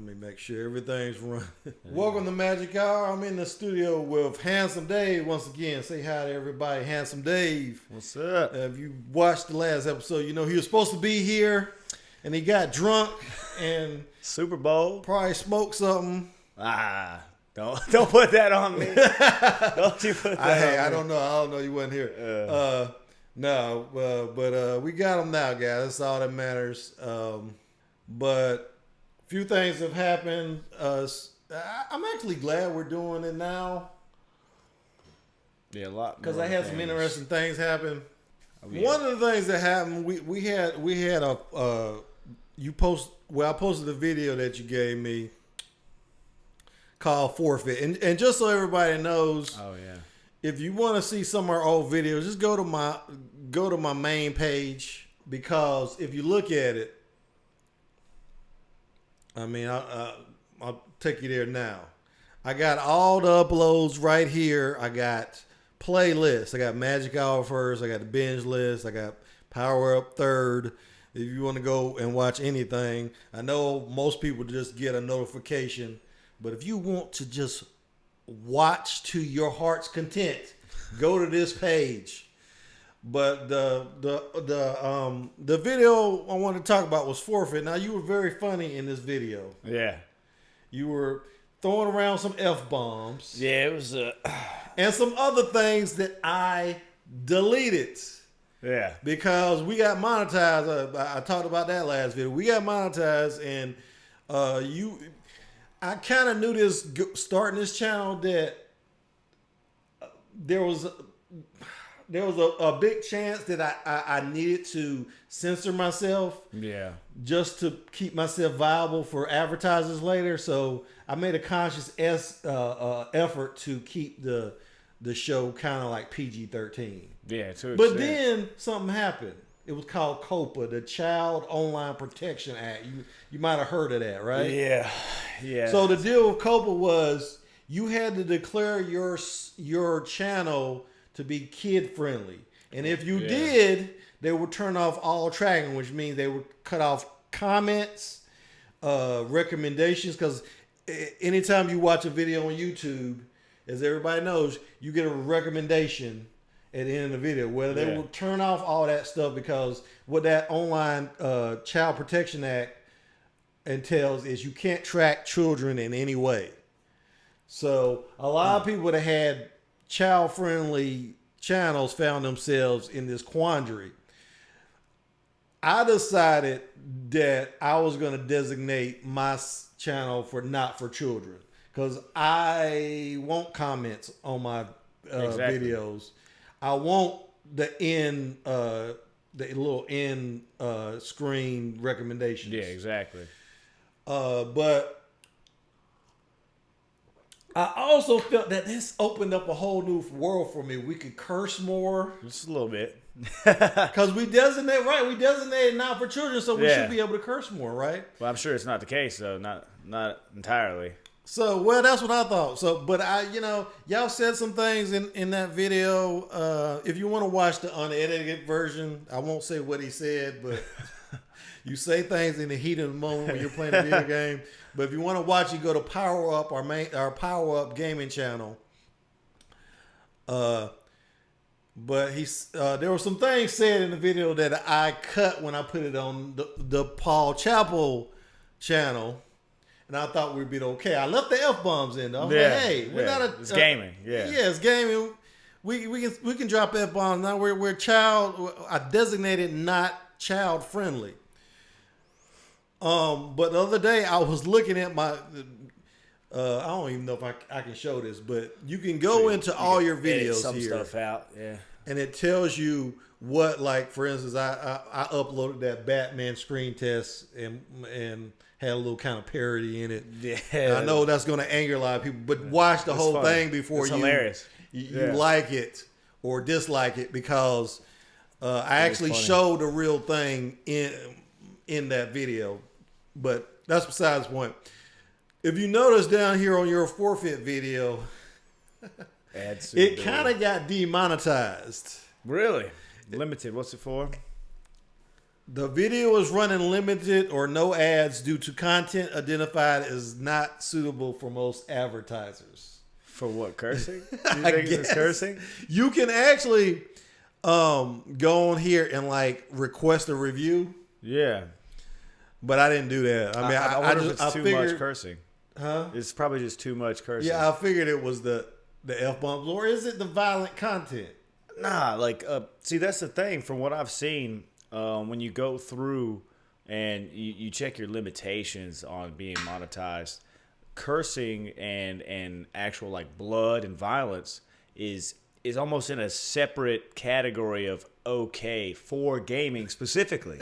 Let me make sure everything's running. Welcome to Magic Hour. I'm in the studio with Handsome Dave once again. Say hi to everybody. Handsome Dave. What's up? If you watched the last episode, you know he was supposed to be here, and he got drunk and Super Bowl. probably smoked something. Don't put that on me. Don't you put that on me. I don't know. I don't know. You wasn't here. But we got him now, guys. That's all that matters. But a few things have happened. I'm actually glad we're doing it now. Yeah, a lot. Because I had some interesting things happen. Oh, yeah. One of the things that happened, we had a I posted a video that you gave me called Forfeit, and just so everybody knows, oh yeah, if you want to see some of our old videos, just go to my main page, because if you look at it, I mean, I'll take you there now. I got all the uploads right here. I got playlists. I got Magic Hour first. I got the binge list. I got Power Up third. If you want to go and watch anything, I know most people just get a notification, but if you want to just watch to your heart's content, go to this page. But the video I wanted to talk about was Forfeit. Now, you were very funny in this video. yeah, You were throwing around some F-bombs. yeah. It was and some other things that I deleted. yeah, Because we got monetized. I talked about that last video. We got monetized, and I kind of knew this starting this channel that there was a big chance that I needed to censor myself. yeah, Just to keep myself viable for advertisers later. So I made a conscious effort to keep the show kind of like PG-13. yeah. But then something happened. It was called COPPA, the Child Online Protection Act. You might have heard of that, right? yeah, yeah. So the deal with COPPA was you had to declare your channel to be kid friendly, and if you did, they would turn off all tracking, which means they would cut off comments, recommendations. Because anytime you watch a video on YouTube, as everybody knows, you get a recommendation at the end of the video. Whether they will turn off all that stuff, because what that online Child Protection Act entails is you can't track children in any way. So a lot of people that had child-friendly channels found themselves in this quandary. I decided that I was going to designate my channel for not for children, because I want comments on my videos. I want the little end screen recommendations. Yeah, exactly. But I also felt that this opened up a whole new world for me. We could curse more. Just a little bit. Because we designated not for children, so we should be able to curse more, right? Well, I'm sure it's not the case, though. Not entirely. So, well, that's what I thought. So, but y'all said some things in that video. If you want to watch the unedited version, I won't say what he said, but you say things in the heat of the moment when you're playing a video game. But if you want to watch, you go to Power Up, our Power Up gaming channel. But there were some things said in the video that I cut when I put it on the Paul Chappell channel, and I thought we'd be okay. I left the F-bombs in though. We're not it's gaming. It's gaming. We can drop F-bombs now. We're child. I designated not child friendly. But the other day I was looking at my. I don't even know if I can show this, but you can go into all your videos some here, stuff out, and it tells you what, like, for instance, I uploaded that Batman screen test and had a little kind of parody in it. Yeah, I know that's going to anger a lot of people, but watch the whole thing before you like it or dislike it, because I actually showed the real thing in that video. But that's besides the point. If you notice down here on your Forfeit video, it kind of got demonetized. Really? Limited. What's it for? The video is running limited or no ads due to content identified as not suitable for most advertisers. For what, cursing? You think it's cursing? You can actually go on here and like request a review. Yeah. But I didn't do that. I mean, I wonder if it's too much cursing. Huh? It's probably just too much cursing. Yeah, I figured it was the F-bombs. Or is it the violent content? Nah, like, see, that's the thing. From what I've seen, when you go through and you check your limitations on being monetized, cursing and actual like blood and violence is almost in a separate category of okay for gaming specifically.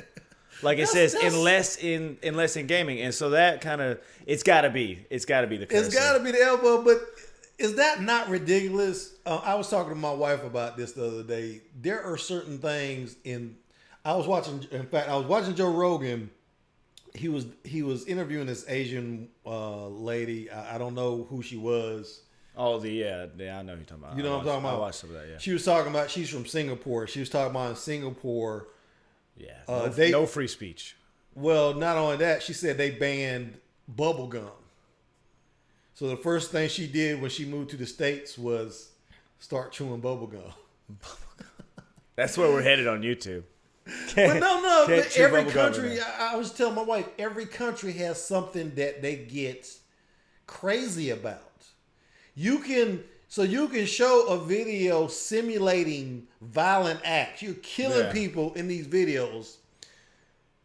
Like it says unless in gaming, and so that kind of it's got to be the cursing. It's got to be the elbow, but is that not ridiculous? I was talking to my wife about this the other day. There are certain things I was watching Joe Rogan. He was interviewing this Asian lady. I don't know who she was. Oh, yeah, I know who you're talking about. You know what I'm talking about? I watched some of that, yeah. She was talking about, she's from Singapore. She was talking about in Singapore. Yeah, no free speech. Well, not only that, she said they banned bubble gum. So the first thing she did when she moved to the States was start chewing bubble gum. That's where we're headed on YouTube. But no. But every country, I was telling my wife, every country has something that they get crazy about. You can show a video simulating violent acts. You're killing people in these videos,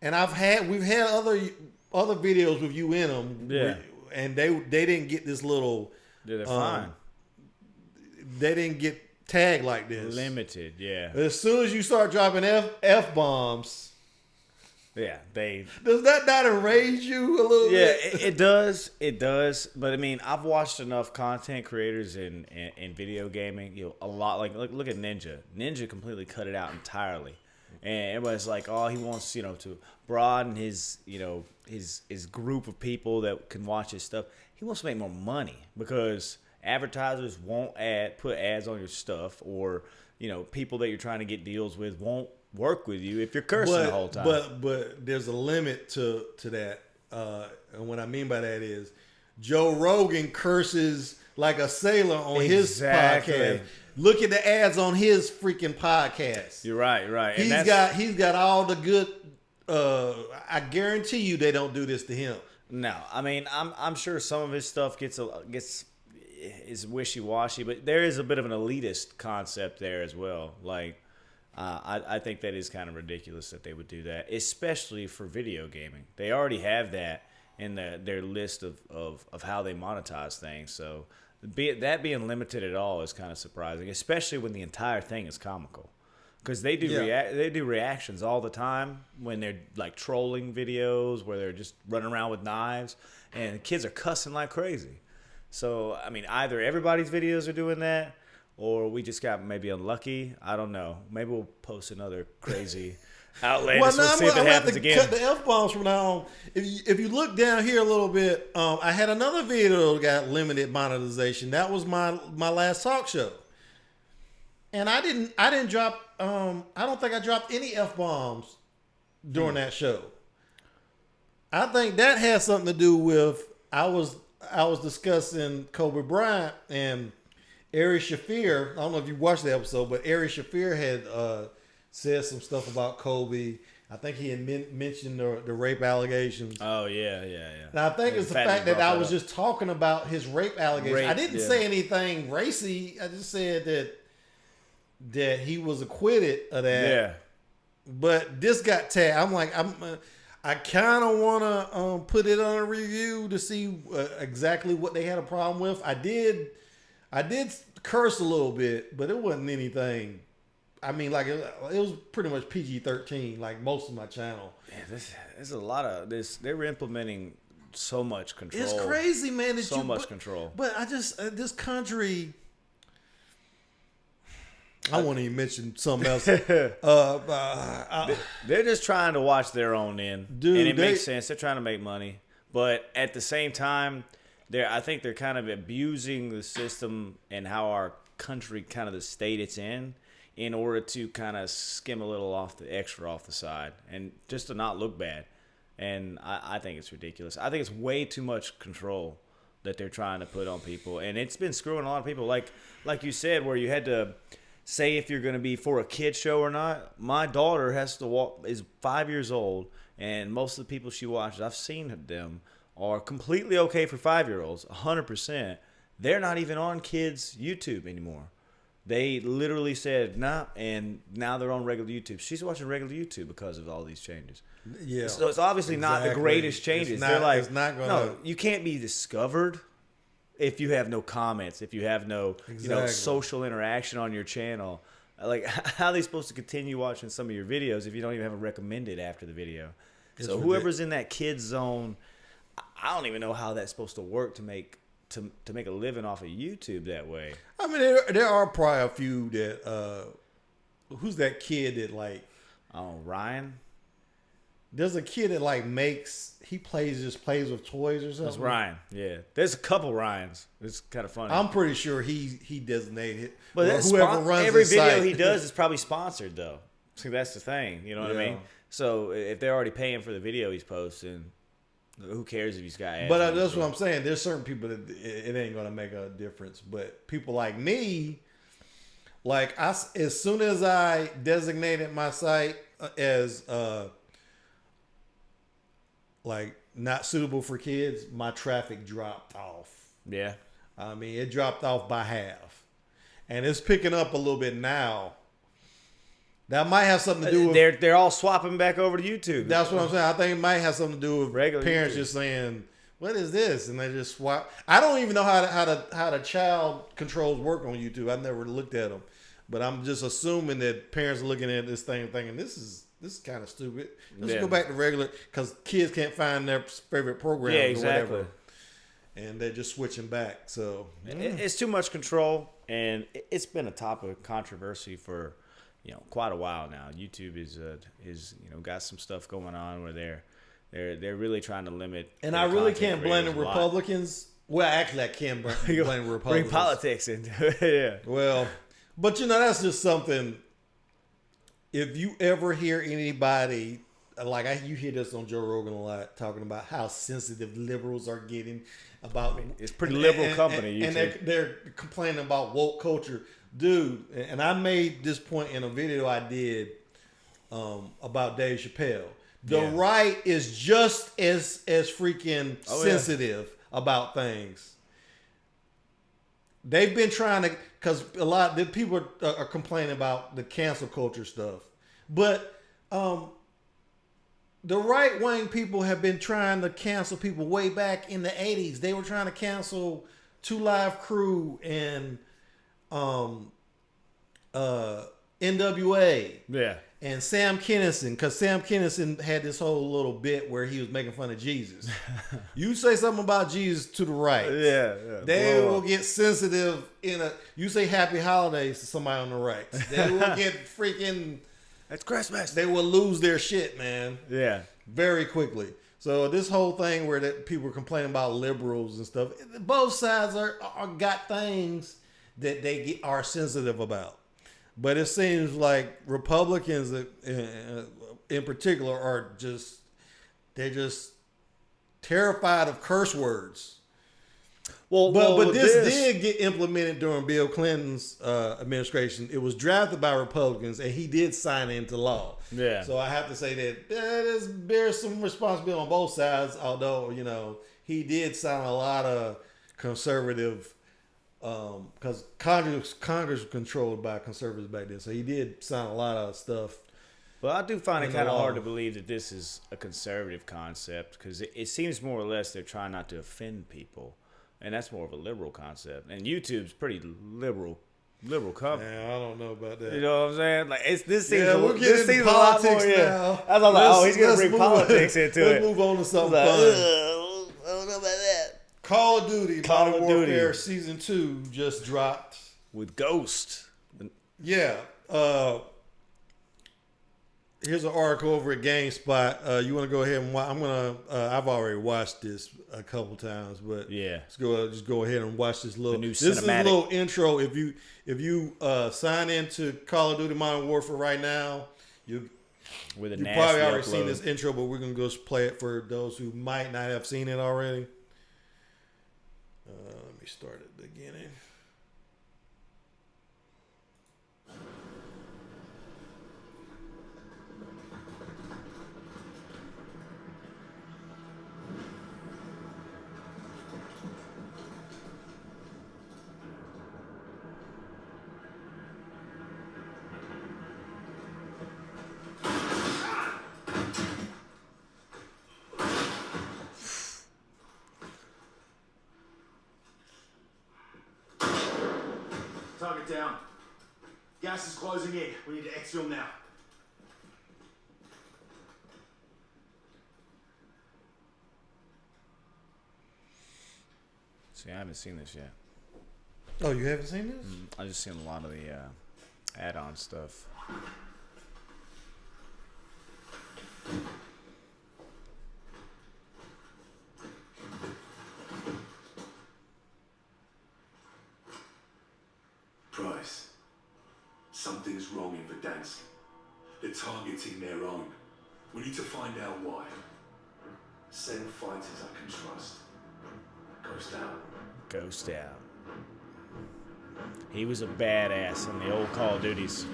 and we've had other videos with you in them. Yeah, and they didn't get this little. Yeah, they're fine. They didn't get tagged like this. Limited, yeah. As soon as you start dropping F bombs. Yeah, does that not enrage you a little bit? Yeah, it does. It does. But I mean, I've watched enough content creators in video gaming. A lot. Like look at Ninja. Ninja completely cut it out entirely, and everybody's like, oh, he wants to broaden his his group of people that can watch his stuff. He wants to make more money because advertisers won't put ads on your stuff, or people that you're trying to get deals with won't work with you if you're cursing the whole time. But there's a limit to that. And what I mean by that is Joe Rogan curses like a sailor on his podcast. Look at the ads on his freaking podcast. You're right. He's got all the good. I guarantee you they don't do this to him. No, I mean I'm sure some of his stuff is wishy-washy, but there is a bit of an elitist concept there as well. Like. I think that is kind of ridiculous that they would do that, especially for video gaming. They already have that in their list of how they monetize things. So that being limited at all is kind of surprising, especially when the entire thing is comical. Because they do reactions all the time when they're like trolling videos where they're just running around with knives and kids are cussing like crazy. So, I mean, either everybody's videos are doing that, or we just got maybe unlucky. I don't know. Maybe we'll post another crazy outlandish. We'll see if it happens again. Cut the F-bombs from now on. If you look down here a little bit, I had another video that got limited monetization. That was my last talk show, and I didn't drop. I don't think I dropped any F-bombs during that show. I think that has something to do with I was discussing Kobe Bryant and Ari Shaffir. I don't know if you watched the episode, but Ari Shaffir had said some stuff about Kobe. I think he had mentioned the rape allegations. Oh, yeah. And I think it's the fact that I was just talking about his rape allegations. I didn't say anything racy. I just said that he was acquitted of that. Yeah. But this got tagged. I'm like, I kind of want to put it on a review to see exactly what they had a problem with. I did curse a little bit, but it wasn't anything. I mean, like it was pretty much PG-13, like most of my channel. Yeah, there's a lot of this. They were implementing so much control. It's crazy, man. So much control. But I just this country. I won't even mention something else. They're just trying to watch their own end, dude, and it makes sense. They're trying to make money, but at the same time. I think they're kind of abusing the system and how our country, kind of the state it's in in order to kind of skim a little off the side and just to not look bad. And I think it's ridiculous. I think it's way too much control that they're trying to put on people, and it's been screwing a lot of people. Like you said, where you had to say if you're going to be for a kid show or not. My daughter is 5 years old, and most of the people she watches, I've seen them, are completely okay for 5-year-olds, 100%. They're not even on kids' YouTube anymore. They literally said, nah, and now they're on regular YouTube. She's watching regular YouTube because of all these changes. Yeah. So it's obviously not the greatest changes. They're like, no, you can't be discovered if you have no comments, if you have no social interaction on your channel. Like, how are they supposed to continue watching some of your videos if you don't even have a recommended after the video? So whoever's in that kid zone, I don't even know how that's supposed to work to make a living off of YouTube that way. I mean, there are probably a few that who's that kid that like Ryan? There's a kid that like plays with toys or something. That's Ryan. Yeah. There's a couple Ryans. It's kind of funny. I'm pretty sure he designated. But whoever runs every the video site. he does is probably sponsored though. See, that's the thing. You know what I mean? So if they're already paying for the video he's posting, who cares if he's got ads? But that's what I'm saying. There's certain people that it ain't gonna make a difference. But people like me, like as soon as I designated my site as like not suitable for kids, my traffic dropped off. Yeah. I mean, it dropped off by half. And it's picking up a little bit now. That might have something to do with... They're all swapping back over to YouTube. That's what I'm saying. I think it might have something to do with regular parents YouTube. Just saying, what is this? And they just swap. I don't even know how the child controls work on YouTube. I've never looked at them. But I'm just assuming that parents are looking at this thing thinking, this is kind of stupid. Let's go back to regular, because kids can't find their favorite programs or whatever. And they're just switching back. So it's too much control, and it's been a topic of controversy for quite a while now. YouTube is got some stuff going on where they're really trying to limit. And I really can't blame the Republicans. Well, actually, I can blame Republicans. Bring politics into it. Yeah. Well, but that's just something. If you ever hear anybody, you hear this on Joe Rogan a lot, talking about how sensitive liberals are getting about... It's pretty liberal company. And they're complaining about woke culture. Dude, and I made this point in a video I did about Dave Chappelle. The right is just as freaking sensitive about things. They've been trying to... Because a lot of the people are complaining about the cancel culture stuff. But the right-wing people have been trying to cancel people way back in the 80s. They were trying to cancel 2 Live Crew and NWA. Yeah. And Sam Kinison, because Sam Kinison had this whole little bit where he was making fun of Jesus. You say something about Jesus to the right, they will get sensitive. You say Happy Holidays to somebody on the right, they will get freaking. That's Christmas. They will lose their shit, man. Yeah, very quickly. So this whole thing where that people are complaining about liberals and stuff, both sides are got things that they are sensitive about. But it seems like Republicans in particular are they're just terrified of curse words. But this did get implemented during Bill Clinton's administration. It was drafted by Republicans, and he did sign it into law. Yeah. So I have to say that there's some responsibility on both sides, although, he did sign a lot of conservative... because Congress was controlled by conservatives back then, so he did sign a lot of stuff. Well, I do find it kind of hard to believe that this is a conservative concept, because it seems more or less they're trying not to offend people, and that's more of a liberal concept. And YouTube's pretty liberal company. Yeah, I don't know about that. You know what I'm saying? Like this seems this seems a lot more. Yeah, I was like, he's gonna bring politics into it. Let's move on to something fun. I don't know about that. Call of Duty Modern Warfare Season 2 just dropped. With Ghost. Yeah. Here's an article over at GameSpot. You want to go ahead and watch? I've already watched this a couple times, but Yeah. just go ahead and watch this little. new This is a cinematic. little intro. If you sign into Call of Duty Modern Warfare right now, you With a you nasty probably already upload. seen this intro, but we're gonna go play it for those who might not have seen it already. Let me start at the beginning. Target down. Gas is closing in. We need to exfil now. See, I haven't seen this yet. Oh, you haven't seen this? I just seen a lot of the add-on stuff. Price. Something's wrong in Verdansk. They're targeting their own. We need to find out why. Send fighters I can trust. Ghost out. Ghost out. He was a badass in the old Call of Duties.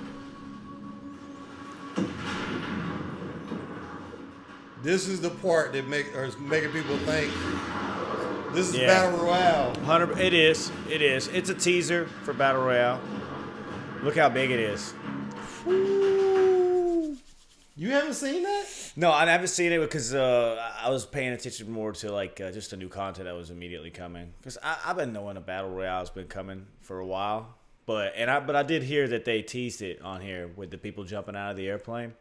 This is the part that is making people think this is Yeah. Battle Royale. It is. It is. It's a teaser for Battle Royale. Look how big it is. You haven't seen that? No, I haven't seen it because I was paying attention more to like just the new content that was immediately coming. Because I've been knowing a Battle Royale has been coming for a while, but I did hear that they teased it on here with the people jumping out of the airplane.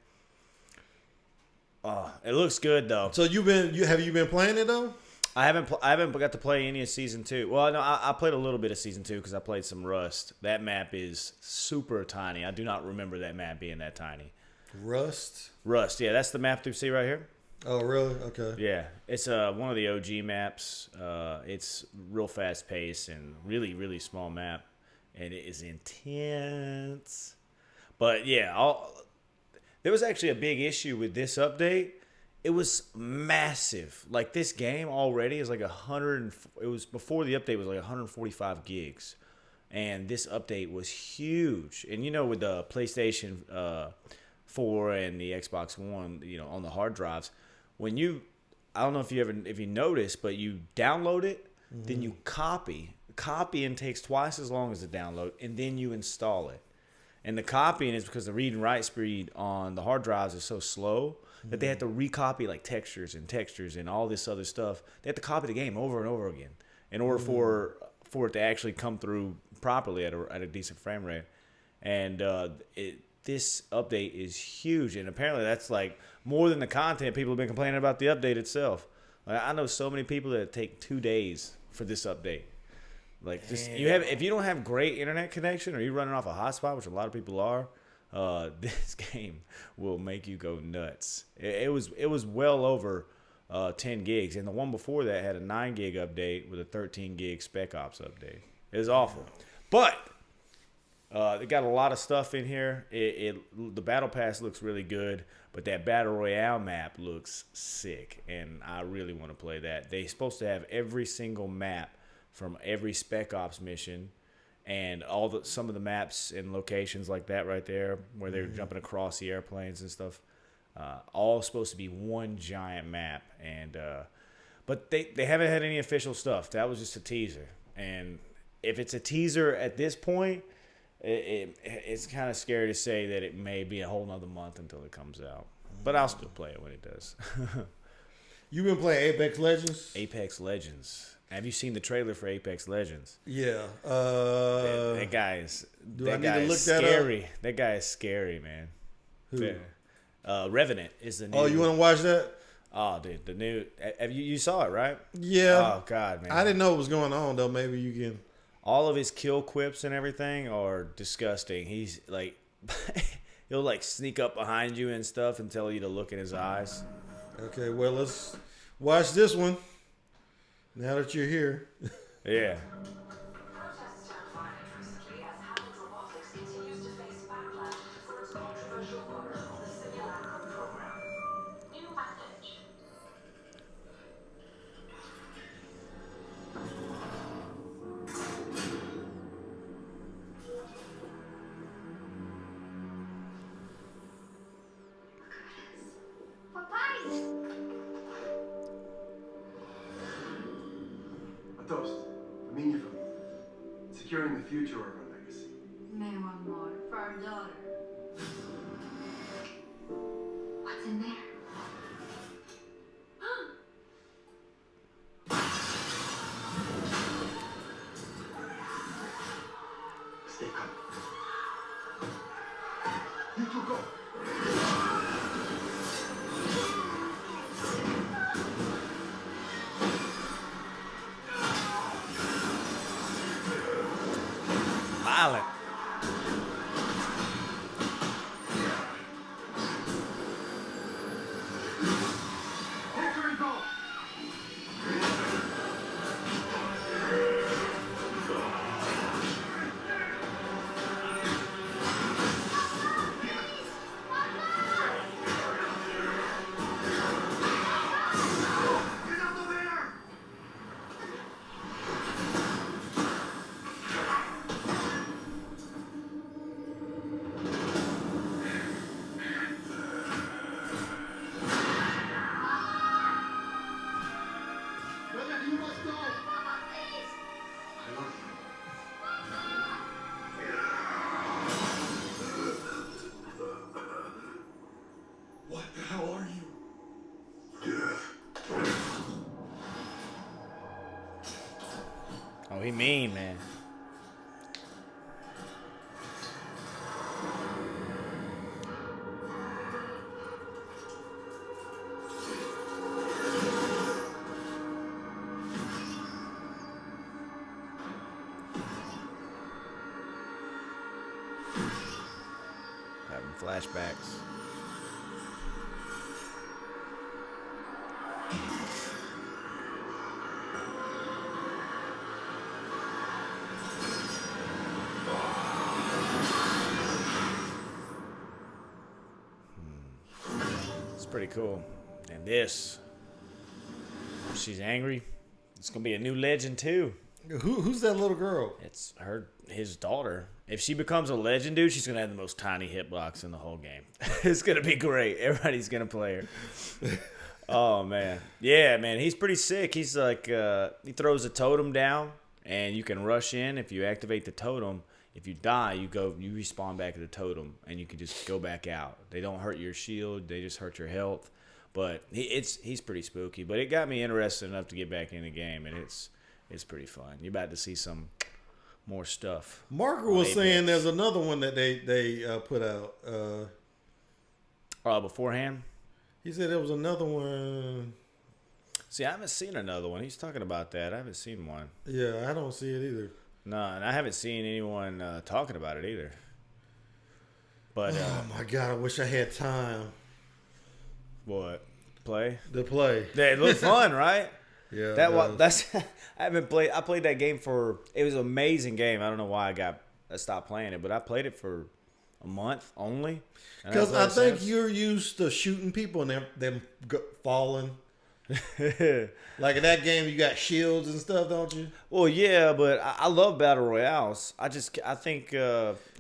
It looks good though. So have you been playing it though? I haven't got to play any of season 2. Well, no, I played a little bit of season 2 because I played some Rust. That map is super tiny. I do not remember that map being that tiny. Rust. Yeah, that's the map you see right here. Oh, really? Okay. Yeah, it's one of the OG maps. It's real fast paced and really, really small map, and it is intense. But yeah, there was actually a big issue with this update. It was massive. Like this game already is like 100. It was before the update was like 145 gigs, and this update was huge. And you know, with the PlayStation 4 and the Xbox One, you know, on the hard drives, when you, I don't know if you noticed, but you download it, then you copy and takes twice as long as the download, and then you install it. And the copying is because the read and write speed on the hard drives is so slow that they have to recopy like textures and all this other stuff. They have to copy the game over and over again in order for it to actually come through properly at a decent frame rate. And this update is huge, and apparently that's like more than the content. People have been complaining about the update itself. Like, I know so many people that take 2 days for this update. Like just if you don't have great internet connection or you're running off a hotspot, which a lot of people are, this game will make you go nuts. It was well over 10 gigs, and the one before that had a 9 gig update with a 13 gig Spec Ops update. It was awful, but they got a lot of stuff in here. The Battle Pass looks really good, but that Battle Royale map looks sick, and I really want to play that. They're supposed to have every single map from every Spec Ops mission, and some of the maps and locations like that right there, where they're jumping across the airplanes and stuff, all supposed to be one giant map. And but they haven't had any official stuff. That was just a teaser, and if it's a teaser at this point, it's kind of scary to say that it may be a whole nother month until it comes out. But I'll still play it when it does. You been playing Apex Legends? Apex Legends. Have you seen the trailer for Apex Legends? Yeah. That guy is. Do I need to look that up? Scary. That guy is scary, man. Who? Revenant is the new. Oh, you want to watch that? Oh, dude, the new. Have you saw it, right? Yeah. Oh God, man. I didn't know what was going on though. Maybe you can. All of his kill quips and everything are disgusting. He's like, he'll like sneak up behind you and stuff and tell you to look in his eyes. Okay, well, let's watch this one. Now that you're here. Yeah. Protests turned violent recently as Hammond Robotics continues to face backlash for its controversial work on the simulacrum program. New message. A toast. Aminia for me. Securing the future of our legacy. May want more for our daughter. What's in there? Stay calm. You two go. Violent. Victory go. Get out of there! Brother, you must go. I love you. What the hell are you? Death. Oh, he mean, man. Having flashbacks. It's pretty cool. And this, she's angry. It's gonna be a new legend too. Who's that little girl? It's his daughter. If she becomes a legend, dude, she's gonna have the most tiny hitbox in the whole game. It's gonna be great. Everybody's gonna play her. Oh man, yeah, man, he's pretty sick. He's like, he throws a totem down, and you can rush in if you activate the totem. If you die, you respawn back at the totem, and you can just go back out. They don't hurt your shield; they just hurt your health. But he's pretty spooky. But it got me interested enough to get back in the game, and it's pretty fun. You're about to see some more stuff. Marker was saying there's another one that they put out. Beforehand. He said there was another one. See, I haven't seen another one. He's talking about that. I haven't seen one. Yeah, I don't see it either. No, and I haven't seen anyone talking about it either. But Oh my god, I wish I had time what? Play? to play. It looked fun, right? Yeah, That's I haven't played. I played that game for. It was an amazing game. I don't know why I stopped playing it, but I played it for a month only. Because I think you're used to shooting people and them falling. Like in that game, you got shields and stuff, don't you? Well, yeah, but I love Battle Royales. I think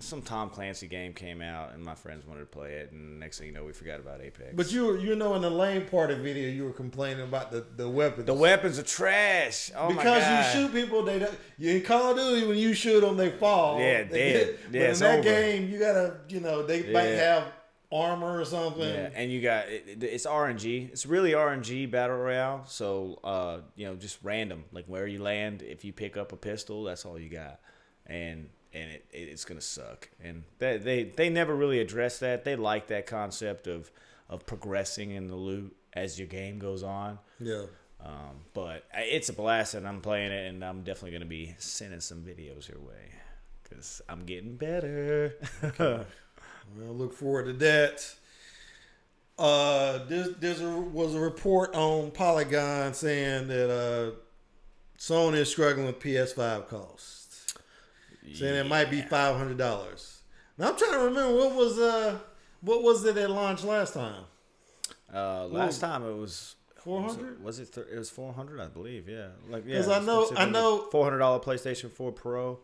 some Tom Clancy game came out, and my friends wanted to play it, and next thing you know, we forgot about Apex. But you know, in the lane party video, you were complaining about the weapons. The weapons are trash. Oh my god! Because you shoot people, you in Call of Duty when you shoot them, they fall. Yeah, dead. But Yeah, in it's that over. game, you gotta, they might have armor or something. Yeah, and you got it's RNG. It's really RNG Battle Royale. So just random, like where you land. If you pick up a pistol, that's all you got, and it's gonna suck. And they never really address that. They like that concept of progressing in the loot as your game goes on. Yeah. But it's a blast, and I'm playing it, and I'm definitely gonna be sending some videos your way because I'm getting better. Well, look forward to that. Was a report on Polygon saying that Sony is struggling with PS5 costs, saying it might be $500. Now I'm trying to remember what was it at launch last time? Last time it was 400. Was it? It was 400, I believe. Yeah, Because I know $400 PlayStation 4 Pro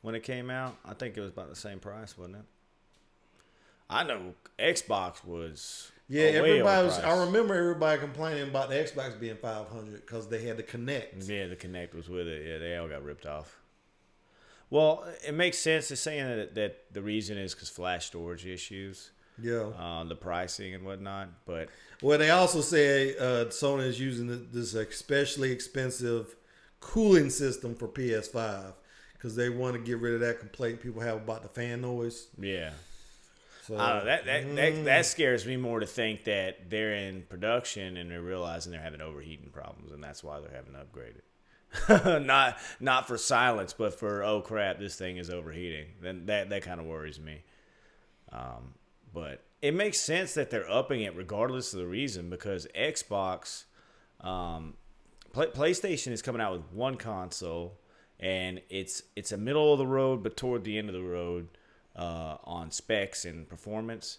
when it came out. I think it was about the same price, wasn't it? I know Xbox was. Yeah, way everybody was. overpriced. I remember everybody complaining about the Xbox being $500 because they had the Kinect. Yeah, the Kinect was with it. Yeah, they all got ripped off. Well, it makes sense. They're saying that the reason is because flash storage issues. Yeah. The pricing and whatnot. But well, they also say Sony is using this especially expensive cooling system for PS5 because they want to get rid of that complaint people have about the fan noise. yeah. So, I don't know, that scares me more to think that they're in production and they're realizing they're having overheating problems and that's why they're having to upgrade it. not for silence, but for oh crap, this thing is overheating. Then that kind of worries me. But it makes sense that they're upping it regardless of the reason because Xbox, PlayStation is coming out with one console and it's a middle of the road but toward the end of the road. On specs and performance,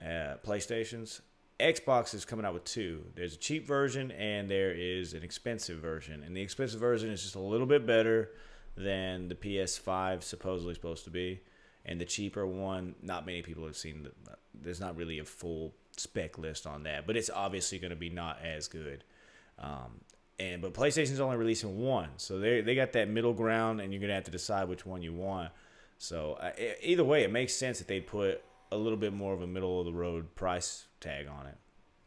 PlayStations. Xbox is coming out with two. There's a cheap version and there is an expensive version. And the expensive version is just a little bit better than the PS5 supposedly supposed to be. And the cheaper one, not many people have seen. There's not really a full spec list on that. But it's obviously going to be not as good. But PlayStation's only releasing one. So they got that middle ground and you're going to have to decide which one you want. So either way, it makes sense that they put a little bit more of a middle of the road price tag on it,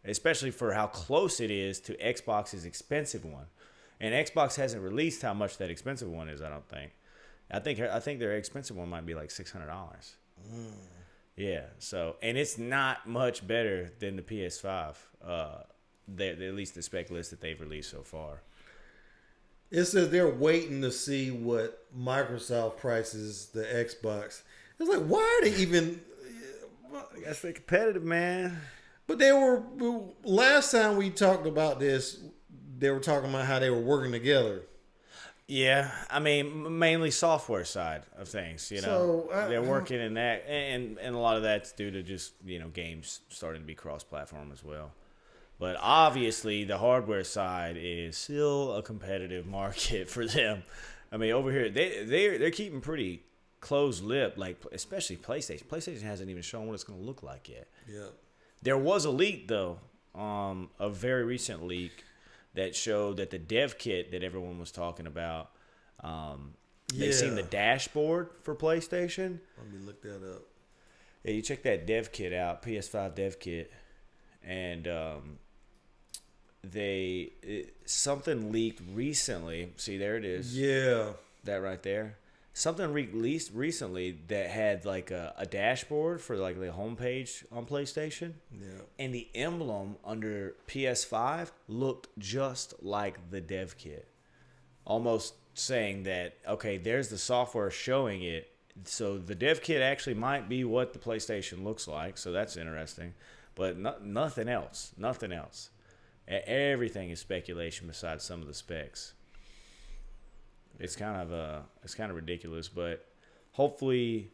especially for how close it is to Xbox's expensive one. And Xbox hasn't released how much that expensive one is. I don't think. I think their expensive one might be like $600. Yeah. So and it's not much better than the PS5. At least the spec list that they've released so far. It says they're waiting to see what Microsoft prices the Xbox. It's like, why are they even? I guess they're competitive, man. But they were last time we talked about this. They were talking about how they were working together. Yeah, I mean, mainly software side of things. You know, So, they're working in that, and a lot of that's due to just games starting to be cross-platform as well. But obviously, the hardware side is still a competitive market for them. I mean, over here, they're keeping pretty closed-lipped, like especially PlayStation. PlayStation hasn't even shown what it's going to look like yet. Yeah. There was a leak, though, a very recent leak that showed that the dev kit that everyone was talking about, they seen the dashboard for PlayStation. Let me look that up. Yeah, you check that dev kit out, PS5 dev kit, and something leaked recently. See, there it is. Yeah. That right there. Something released recently that had like a dashboard for like the homepage on PlayStation. Yeah. And the emblem under PS5 looked just like the dev kit. Almost saying that, okay, there's the software showing it. So the dev kit actually might be what the PlayStation looks like. So that's interesting. But nothing else. Nothing else. Everything is speculation besides some of the specs. It's kind of ridiculous, but hopefully,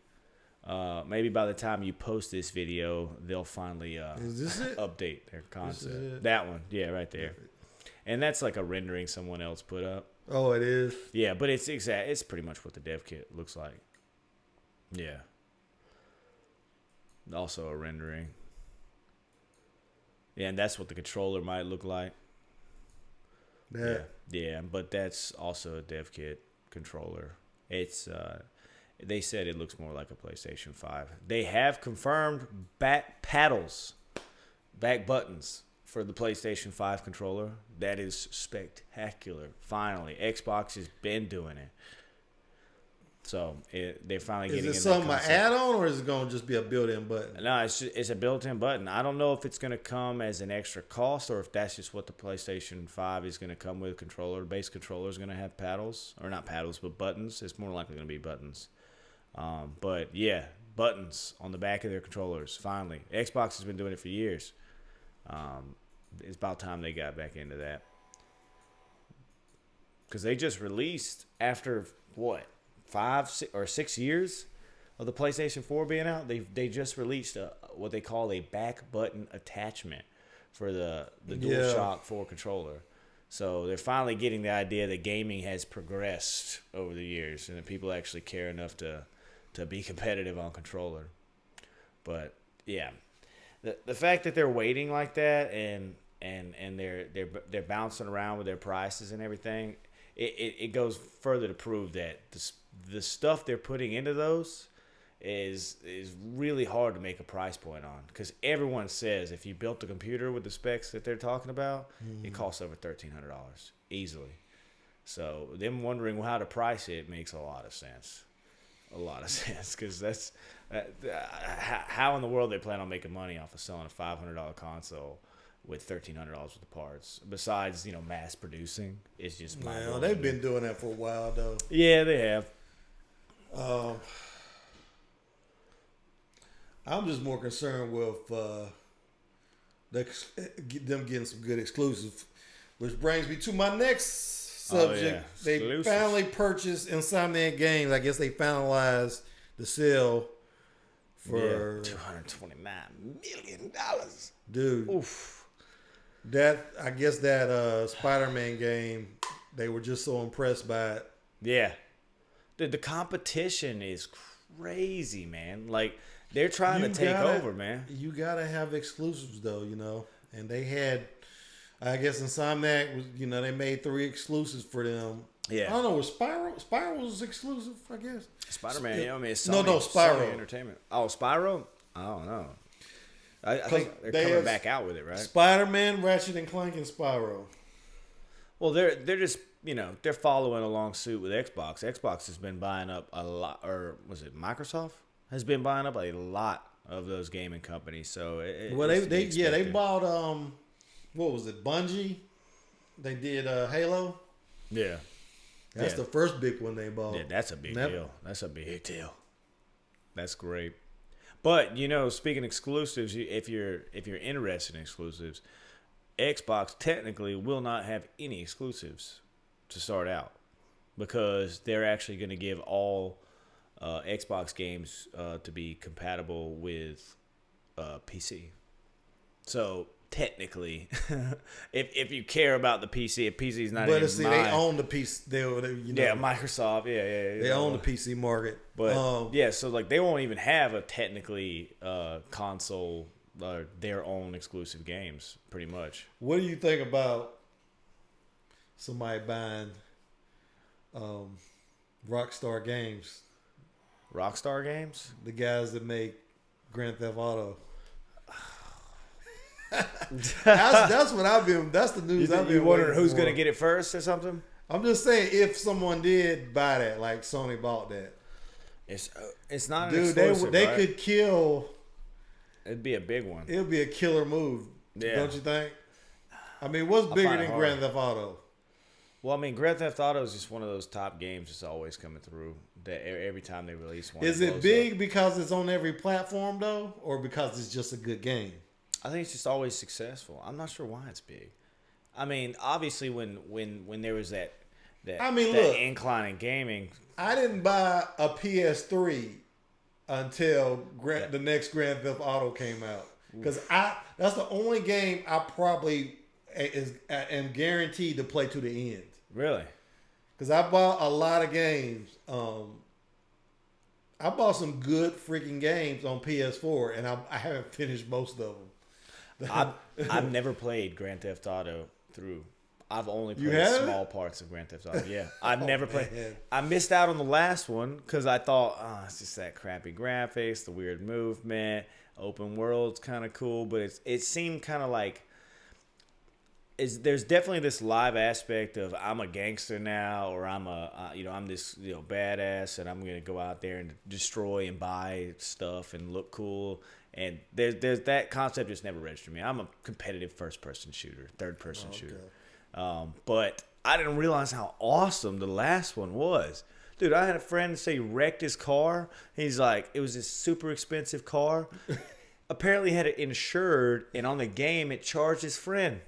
maybe by the time you post this video, they'll finally is this it? update their concept. That one, yeah, right there. And that's like a rendering someone else put up. Oh, it is. Yeah, but it's exact. It's pretty much what the dev kit looks like. Yeah. Also a rendering. Yeah, and that's what the controller might look like. Yeah, but that's also a dev kit controller. It's they said it looks more like a PlayStation 5. They have confirmed back paddles, back buttons for the PlayStation 5 controller. That is spectacular. Finally, Xbox has been doing it. So they're finally getting. Is it something an add-on, or is it going to just be a built-in button? No, it's a built-in button. I don't know if it's going to come as an extra cost, or if that's just what the PlayStation 5 is going to come with. Base controller is going to have paddles, or not paddles, but buttons. It's more likely going to be buttons. But yeah, buttons on the back of their controllers. Finally, Xbox has been doing it for years. It's about time they got back into that. Because they just released, after what, 6 years of the PlayStation 4 being out, they just released what they call a back button attachment for the DualShock 4 controller. So they're finally getting the idea that gaming has progressed over the years and that people actually care enough to be competitive on controller. But yeah, the fact that they're waiting like that and they're bouncing around with their prices and everything, it goes further to prove that the stuff they're putting into those is really hard to make a price point on, because everyone says if you built a computer with the specs that they're talking about, it costs over $1,300 easily. So them wondering how to price it makes a lot of sense. Because that's how in the world they plan on making money off of selling a $500 console with $1,300 worth of parts. Besides, mass producing, it's just well, they've been doing that for a while though. Yeah, they have. I'm just more concerned with them getting some good exclusive, which brings me to my next subject. They finally purchased Insomniac Games. I guess they finalized the sale for $229 million. Dude, oof. I guess that Spider-Man game, they were just so impressed by it. Yeah, the competition is crazy, man. Like, they're trying to take over, man. You gotta have exclusives though, and they had, I guess Insomniac was, they made 3 exclusives for them. Yeah, I don't know. Was Spyro was exclusive? I guess Spider-Man. It's Sony, Spyro Sony Entertainment. Oh, Spyro. I don't know. I think they're coming back out with it, right? Spider-Man, Ratchet and Clank, and Spyro. Well, they're just they're following along suit with Xbox. Xbox has been buying up a lot, or was it Microsoft has been buying up a lot of those gaming companies. So they bought what was it, Bungie? They did Halo. Yeah. That's the first big one they bought. Yeah, that's a big deal. That's a big deal. That's great. But speaking of exclusives, if you're interested in exclusives, Xbox technically will not have any exclusives to start out, because they're actually going to give all Xbox games to be compatible with PC. So technically, if you care about the PC, if PC is not, but see, they own the PC. Microsoft, they own the PC market. But so like they won't even have a technically console or their own exclusive games, pretty much. What do you think about somebody buying Rockstar Games? Rockstar Games, the guys that make Grand Theft Auto. That's what I've been. That's the news I've been wondering who's going to get it first or something. I'm just saying, if someone did buy that, like Sony bought that, it's not an dude. Exclusive, They right? could kill. It'd be a big one. It'd be a killer move. Yeah. Don't you think? I mean, what's bigger than Grand Theft Auto? Well, I mean, Grand Theft Auto is just one of those top games that's always coming through. That every time they release one, is it big because it's on every platform though, or because it's just a good game? I think it's just always successful. I'm not sure why it's big. I mean, obviously, when there was that incline in gaming, I didn't buy a PS3 until the next Grand Theft Auto came out, because that's the only game I probably am guaranteed to play to the end. Really? Because I bought a lot of games. I bought some good freaking games on PS4, and I haven't finished most of them. I've never played Grand Theft Auto through. I've only played small parts of Grand Theft Auto. Yeah, I've never played. Man. I missed out on the last one because I thought, it's just that crappy graphics, the weird movement, open world's kind of cool, but it seemed kind of like. There's definitely this live aspect of I'm a gangster now, or I'm I'm this badass, and I'm gonna go out there and destroy and buy stuff and look cool. And there's that concept just never registered me. I'm a competitive third person shooter. But I didn't realize how awesome the last one was. Dude, I had a friend say he wrecked his car. He's like, it was this super expensive car. Apparently had it insured, and on the game, it charged his friend.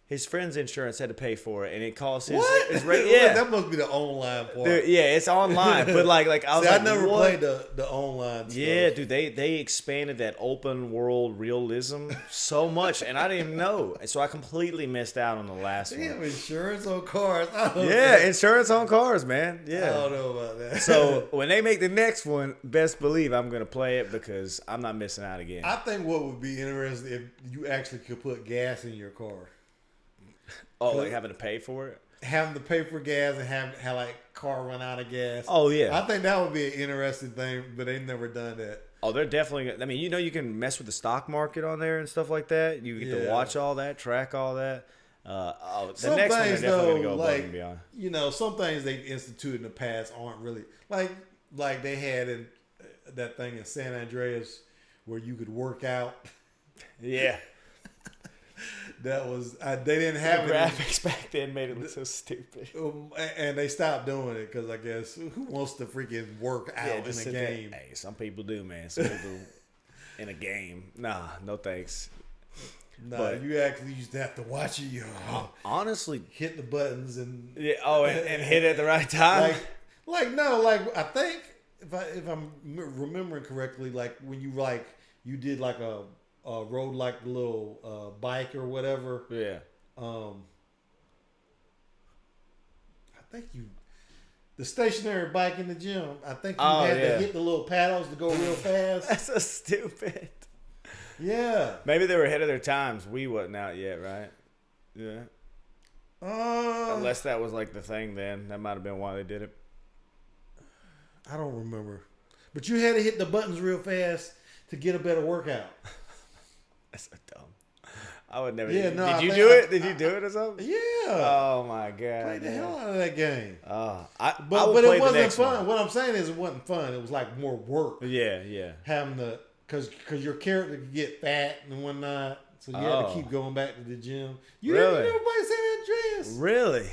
His friend's insurance had to pay for it, and it cost his. What? Yeah, That must be the online part. dude, yeah, it's online, but like I was See, like, I never what? played the online stuff. Yeah, dude, they expanded that open world realism so much, and I didn't even know, so I completely missed out on the last They have one. insurance on cars. I don't Yeah, know. insurance on cars, man. I Yeah. don't know about that. So when they make the next one, best believe I'm gonna play it because I'm not missing out again. I think what would be interesting if you actually could put gas in your car. Oh, like having to pay for it? Having to pay for gas and have like car run out of gas. Oh yeah. I think that would be an interesting thing, but they've never done that. Oh, they're definitely. I mean, you can mess with the stock market on there and stuff like that. You get to watch all that, track all that. The Some next one they're things definitely though, gonna go above like and beyond. some things they've instituted in the past aren't really like they had in that thing in San Andreas where you could work out. Yeah. That was they didn't have The it. graphics back then made it look so stupid. And they stopped doing it because I guess who wants to freaking work out in a sit game? there. Hey, some people do, man. Some people in a game. Nah, no thanks. No, But- you actually used to have to watch it. You Honestly, hit the buttons and yeah. Oh, and hit it at the right time. I think if I'm remembering correctly, like when you did like a rode like a little bike or whatever. Yeah. I think the stationary bike in the gym. I think you had to hit the little paddles to go real fast. That's so stupid. Yeah. Maybe they were ahead of their times. We wasn't out yet, right? Yeah. Unless that was like the thing then. That might have been why they did it. I don't remember. But you had to hit the buttons real fast to get a better workout. That's so dumb. I would never. Yeah, no, Did you do it? Did you do it or something? Yeah. Oh my god. Played the man. hell out of that game. I But would play it the wasn't next fun. one. What I'm saying is it wasn't fun. It was like more work. Yeah. Having to, because your character could get fat and whatnot. So you had to keep going back to the gym. You Really? never played San Andreas. Really?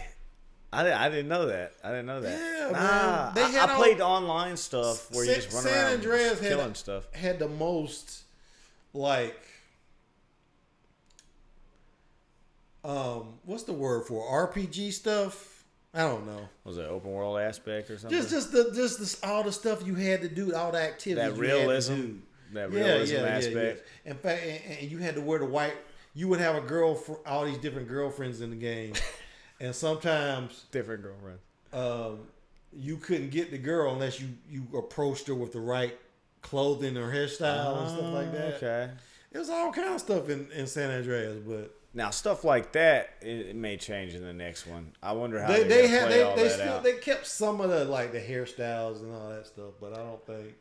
I didn't know that. Yeah, Nah, man. They had I played online stuff where you just run San around Andreas killing stuff. had the most, like, what's the word for RPG stuff? I don't know. Was it open world aspect or something? Just all the stuff you had to do, all the activities. that you had to realism. do. That realism aspect. Yeah. In fact, and you had to wear the white. You would have a all these different girlfriends in the game, and sometimes Different girlfriend. you couldn't get the girl unless you approached her with the right clothing or hairstyle and stuff like that. Okay. It was all kind of stuff in San Andreas, but Now stuff like that it may change in the next one. I wonder how they they kept some of the like the hairstyles and all that stuff, but I don't think.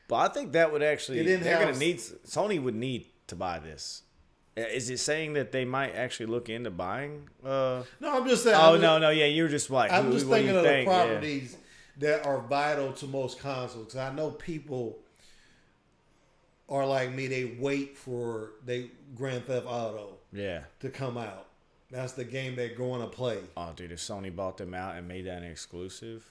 But I think that would actually. It didn't They're have- gonna need. Sony would need to buy this. Is it saying that they might actually look into buying? No, I'm just saying. No, yeah, you're just like. I'm just what do thinking you of think? the Yeah. properties that are vital to most consoles. 'Cause I know people are like me; they wait for Grand Theft Auto Yeah. to come out. That's the game they're going to play. Oh, dude, if Sony bought them out and made that an exclusive,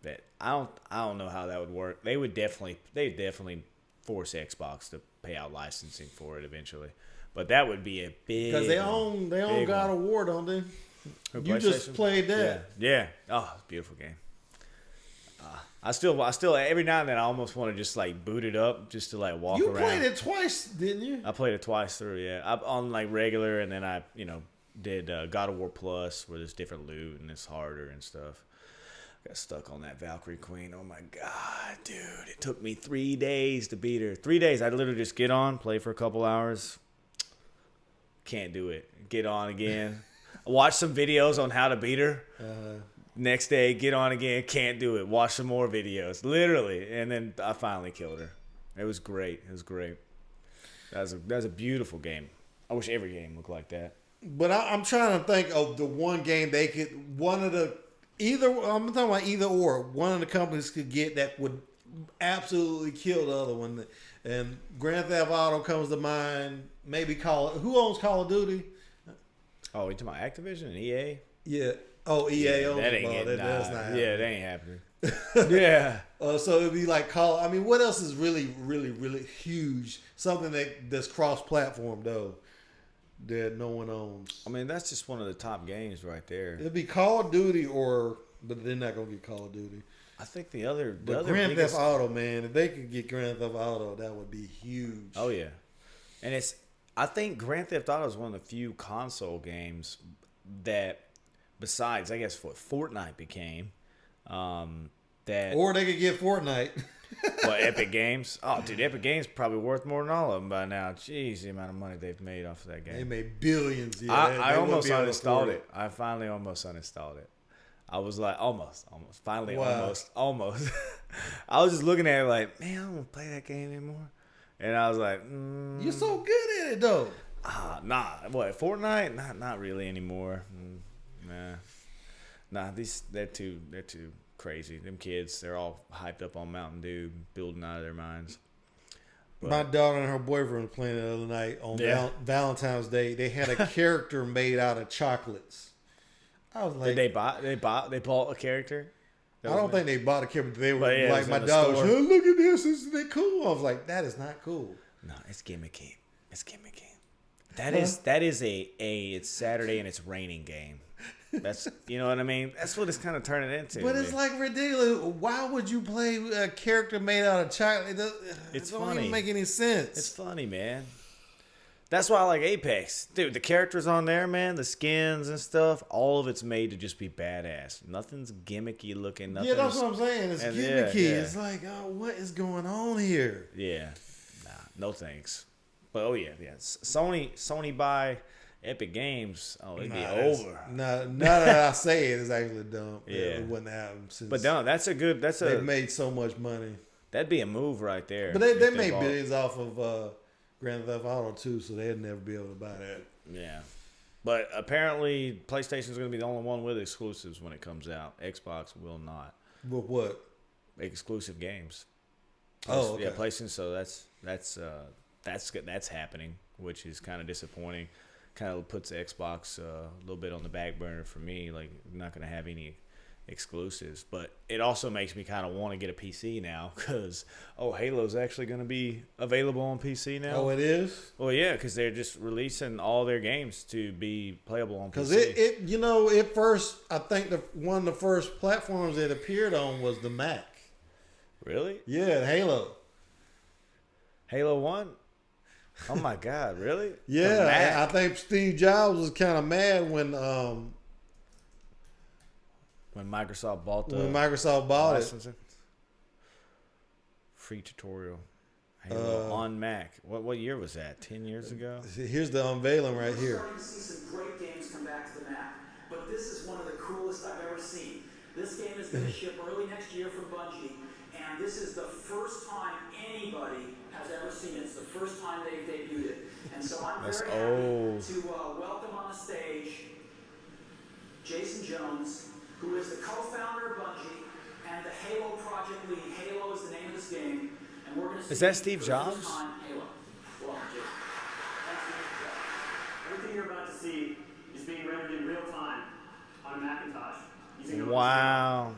that I don't know how that would work. They'd definitely force Xbox to pay out licensing for it eventually. But that would be a big Because they own big God one. of War, don't they? Who, You just PlayStation? played that. Yeah. Oh, it's a beautiful game. I still every now and then I almost want to just like boot it up just to like walk You around. played it twice, didn't you? I played it twice through, yeah. On like regular, and then I, did God of War Plus, where there's different loot and it's harder and stuff. Got stuck on that Valkyrie Queen. Oh my god, dude! It took me 3 days to beat her. 3 days. I'd literally just get on, play for a couple hours. Can't do it. Get on again. Watch some videos on how to beat her. Next day, get on again. Can't do it. Watch some more videos. Literally. And then I finally killed her. It was great. That was a beautiful game. I wish every game looked like that. But I'm trying to think of the one game they could, I'm talking about either or. One of the companies could get that would absolutely kill the other one. And Grand Theft Auto comes to mind. Maybe who owns Call of Duty? Oh, you talking about Activision and EA? Yeah. Oh, EA owns that the ain't ball. getting That's not happening. Yeah, that ain't happening. Yeah. So it'd be like Call. I mean, what else is really, really, really huge? Something that's cross-platform though, that no one owns. I mean, that's just one of the top games right there. It'd be Call of Duty, but they're not gonna get Call of Duty. I think the other Grand biggest, Theft Auto, man. If they could get Grand Theft Auto, that would be huge. Oh yeah, and I think Grand Theft Auto is one of the few console games that, besides I guess what Fortnite became, that Or they could get Fortnite. well, Epic Games. Oh, dude, Epic Games probably worth more than all of them by now. Jeez, the amount of money they've made off of that game. They made billions. Yeah, I they almost wouldn't be able to uninstalled afford it. I finally almost uninstalled it. I was like, almost. Finally, Wow. almost. I was just looking at it like, man, I don't want to play that game anymore. And I was like, You're so good at it, though. nah. What, Fortnite? Not really anymore. Nah. They're too crazy. Them kids, they're all hyped up on Mountain Dew, building out of their minds. But My daughter and her boyfriend were playing the other night on Valentine's Day. They had a character made out of chocolates. I was like, did they bought a character? I don't think they bought a character. They were But yeah, it like, was my in the dog was, store. oh, look at this. Isn't it cool? I was like, that is not cool. No, it's gimmicky. That is it's Saturday and it's raining game. That's you know what I mean. That's what it's kind of turning into. But it's like ridiculous. Why would you play a character made out of chocolate? It's it don't funny. even make any sense. It's funny, man. That's why I like Apex, dude. The characters on there, man, the skins and stuff, all of it's made to just be badass. Nothing's gimmicky looking. Yeah, that's what I'm saying. It's and gimmicky. yeah. It's like, oh, what is going on here? Yeah, nah, no thanks. But oh yeah. Sony buy Epic Games. Oh, it'd be over. Now that I say it, it's actually dumb. Yeah. It wouldn't happen. But no, They've made so much money. That'd be a move right there. But they if made bought- billions off of Grand Theft Auto too, so they'd never be able to buy that. Yeah. But apparently PlayStation's going to be the only one with exclusives when it comes out. Xbox will not. But what? Exclusive games. Oh, okay. Yeah, PlayStation. So that's happening, which is kind of disappointing. Kind of puts Xbox a little bit on the back burner for me. Like, I'm not going to have any exclusives, but it also makes me kind of want to get a PC now because Halo's actually going to be available on PC now. Oh, it is? Well, yeah, because they're just releasing all their games to be playable on PC. Because it first, I think one of the first platforms it appeared on was the Mac. Really? Yeah, Halo. Halo 1? Oh my God, really? Yeah, I think Steve Jobs was kind of mad when Microsoft bought it. Free tutorial. Halo on Mac. What year was that? 10 years ago? Here's the unveiling right here. We're starting to see some great games come back to the Mac, but this is one of the coolest I've ever seen. This game is going to ship early next year from Bungie, and this is the first time anybody has ever seen it. It's the first time they've debuted it. And so I'm very happy to welcome on the stage Jason Jones, who is the co-founder of Bungie and the Halo project lead. Halo is the name of this game, and we're going to see Is that Steve for the first Jobs? time Halo. Welcome, Jason. Thanks, Steve. Everything you're about to see is being rendered in real time on a Macintosh using OpenGL. Wow.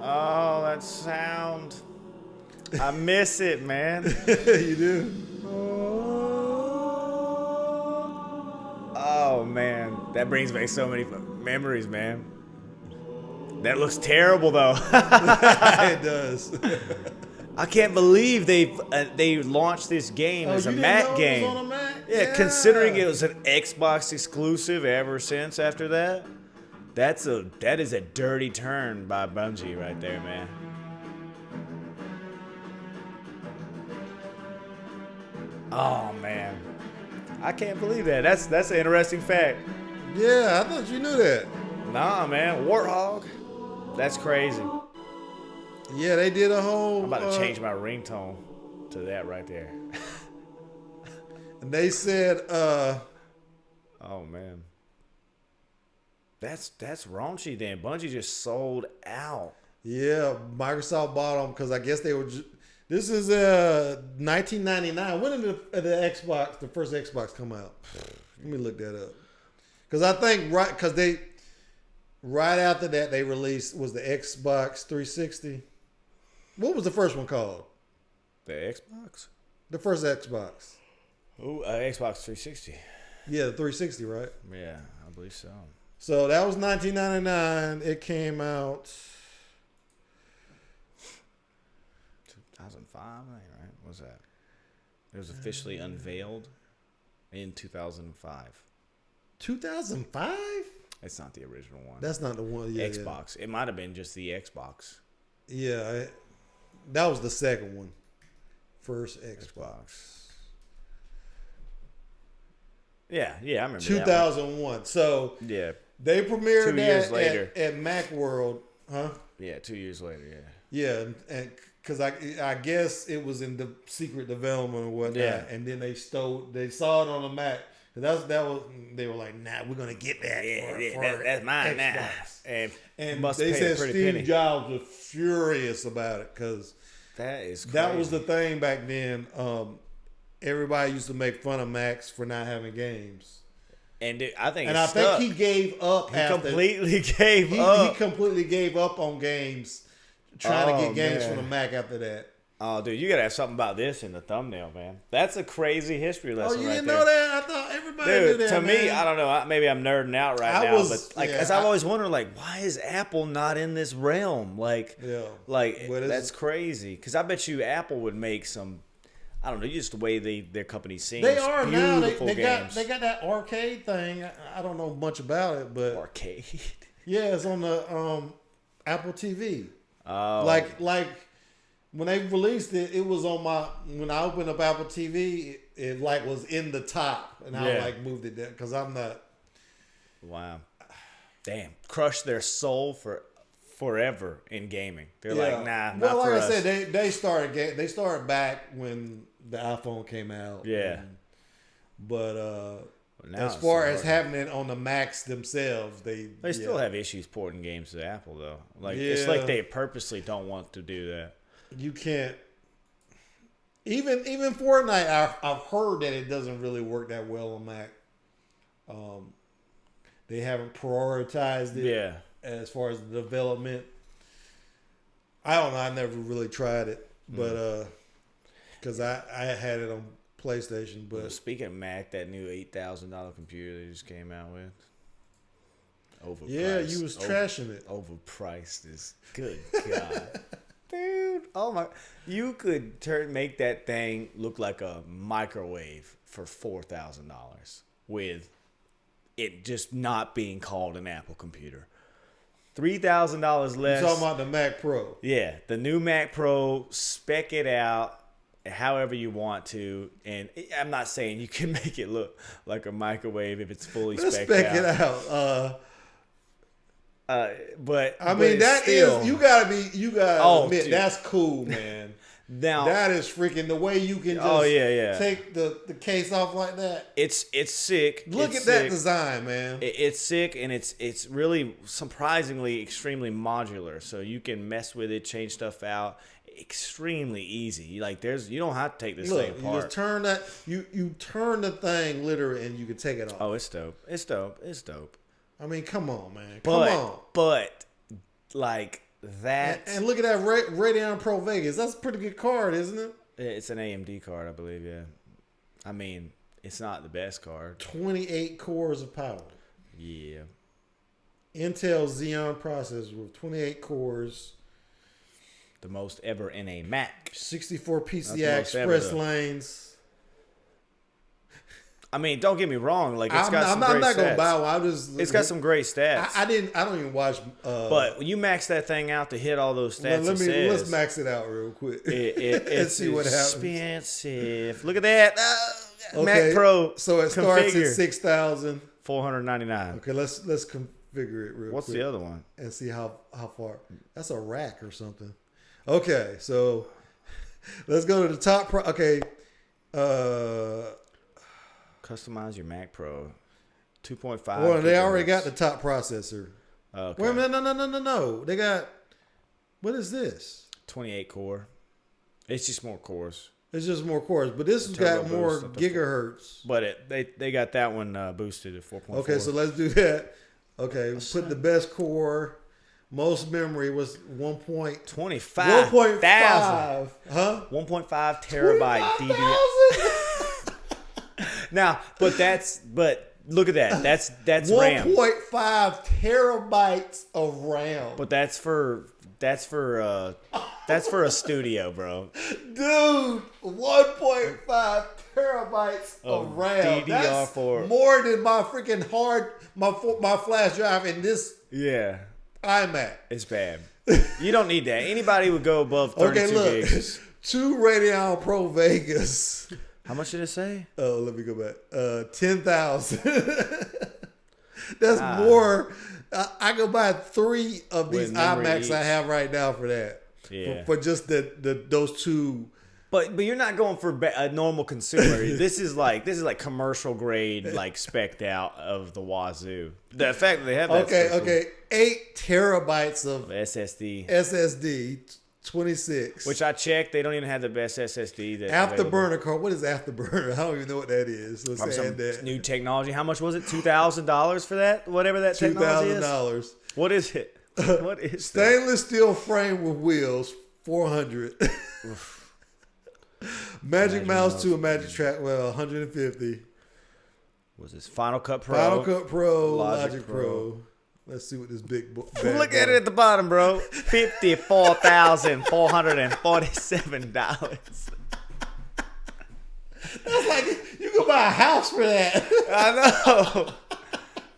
Oh, that sound. I miss it, man. You do? Oh, man. That brings back so many memories, man. That looks terrible, though. It does. I can't believe they launched this game as a you didn't Mac know it game. was on a Mac? Yeah, considering it was an Xbox exclusive ever since after that. That is a dirty turn by Bungie right there, man. Oh man, I can't believe that. That's an interesting fact. Yeah, I thought you knew that. Nah, man, Warthog. That's crazy. Yeah, they did a whole. I'm about to change my ringtone to that right there. And they said, Oh man. That's raunchy then. Bungie just sold out. Yeah, Microsoft bought them because I guess they were. This is 1999. When did the first Xbox come out? Let me look that up. Because I think right after that they released was the Xbox 360. What was the first one called? The Xbox. The first Xbox. Oh, Xbox 360. Yeah, the 360, right? Yeah, I believe so. So that was 1999. It came out 2005, I think, right? What was that? It was officially unveiled in 2005. 2005? It's not the original one. That's not the one. Yeah, Xbox. It might have been just the Xbox. Yeah, that was the second one. First Xbox. Yeah, I remember 2001. So yeah, they premiered 2 years that later at Macworld, huh? Yeah, 2 years later. Yeah. Yeah, and because I guess it was in the secret development or whatnot, Yeah. and then they saw it on the Mac. They were like, nah, we're gonna get that. That's mine Xbox. now. And must they pay said a pretty Steve penny. Jobs was furious about it because That is crazy. that was the thing back then. Everybody used to make fun of Macs for not having games. And I think He gave up. He completely gave up. He completely gave up on games, trying to get games man. from the Mac after that. Oh, dude, you gotta have something about this in the thumbnail, man. That's a crazy history lesson. You right didn't there. know that? I thought everybody knew that. To me, man. I don't know. Maybe I'm nerding out I now, was- but like, yeah, as I've always wondered, like, why is Apple not in this realm? Like, Yeah. like What is that's it? crazy. Because I bet you Apple would make some. I don't know, just the way their company sings. They are now. Beautiful They games. got that arcade thing. I don't know much about it, but Arcade. yeah, it's on the Apple TV. Oh, Like when they released it, it was on when I opened up Apple TV, it like was in the top, and I Yeah. like moved it down because I'm not. wow, damn, crushed their soul forever in gaming. They're like, nah, not well, for like us. I said, they started back when the iPhone came out. Yeah. But now as it's far so as hard. having it on the Macs themselves, they Still have issues porting games to Apple though. Like it's Yeah. like they purposely don't want to do that. You can't. Even Fortnite, I've heard that it doesn't really work that well on Mac. They haven't prioritized it. Yeah. As far as the development, I don't know. I never really tried it, but because I had it on PlayStation. Well, But speaking of Mac, that new $8,000 computer they just came out with. Overpriced. yeah, you was trashing it. Overpriced is good God. Dude, oh my! You could make that thing look like a microwave for $4,000 with it just not being called an Apple computer. $3,000 less. You're talking about the Mac Pro. Yeah, the new Mac Pro. Spec it out however you want to, and I'm not saying you can make it look like a microwave if it's fully Let's spec spec out. it out. But I mean, that still, is you gotta admit dude. that's cool, man. now That is freaking the way you can just yeah. take the case off like that. it's sick. Look It's at that sick. design, man. It's sick, and it's really surprisingly extremely modular. So you can mess with it, change stuff out, extremely easy. Like you don't have to take this Look, thing you apart. just turn that you turn the thing literally, and you can take it off. Oh, it's dope. It's dope. It's dope. I mean, come on, man. But Come on. but like that, And look at that Radeon Pro Vegas. That's a pretty good card, isn't it? it's an AMD card, I believe. Yeah, I mean, it's not the best card. 28 cores of power. Yeah. Intel Xeon processor with 28 cores, The most ever in a Mac. 64 the PCI most ever, Express though. lanes. I mean, don't get me wrong. Like it's I'm got some great not gonna stats. buy one. I just It's got some great stats. I don't even watch. But when you max that thing out to hit all those stats, let's max it out real quick. It's see what happens. expensive. Look at that. Okay, Mac Pro. So it starts configure. at 6,000. $499. Okay, let's configure it real What's quick. the other one? And see how far. That's a rack or something. Okay, so let's go to the top. Okay, Customize your Mac Pro. 2.5. well, they already gigahertz. got the top processor. Okay. Wait a minute, no. They got What is this? 28 core. It's just more cores. It's just more cores, but this has turbo got more boost up to gigahertz. But they got that one boosted to 4.4. Okay, so let's do that. Okay, put the best core. Most memory was 1.25. 25,000. Huh? 1.5 terabyte DDR. Now, but look at that. That's RAM. 1.5 terabytes of RAM. But that's for a studio, bro. Dude, 1.5 terabytes of RAM. That's DDR4. more than my freaking my flash drive in this Yeah. iMac. It's bad. You don't need that. Anybody would go above 32 Okay, look. gigs. 2 Radeon Pro Vegas. How much did it say? Oh, let me go back. 10,000. That's more. I could buy 3 of these With memory iMacs each. I have right now for that. Yeah. For just those 2. But you're not going for a normal consumer. This is like commercial grade, like spec'd out of the wazoo. The fact that they have that. Okay. 8 terabytes of SSD, 26. which I checked, they don't even have the best SSD. Afterburner card. What is Afterburner? I don't even know what that is. Let's Probably add some that. new technology. How much was it? $2,000 for that? Whatever that technology is. $2,000. What is it? What is that? Stainless steel frame with wheels, $400. Magic Mouse 2 and Magic Track, 150. Was this Final Cut Pro? Final Cut Pro, Logic Logic Pro. Pro. Let's see what this big book. Look at it at the bottom, bro. $54,447. That's like you could buy a house for that. I know.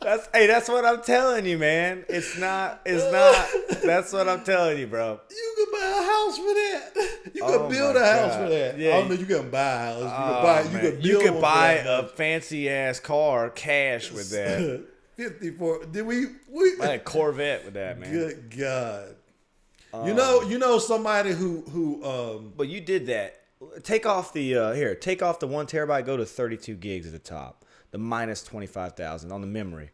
That's what I'm telling you, man. It's not. That's what I'm telling you, bro. You could buy a house for that. You could build my a house God. for that. Yeah. I don't know. You couldn't buy a house. You could buy a a fancy ass car cash with that. 54. Did we? I had a Corvette with that, man. Good God. You know somebody who But you did that. Take off the 1 terabyte. Go to 32 gigs at the top. The minus 25,000 on the memory.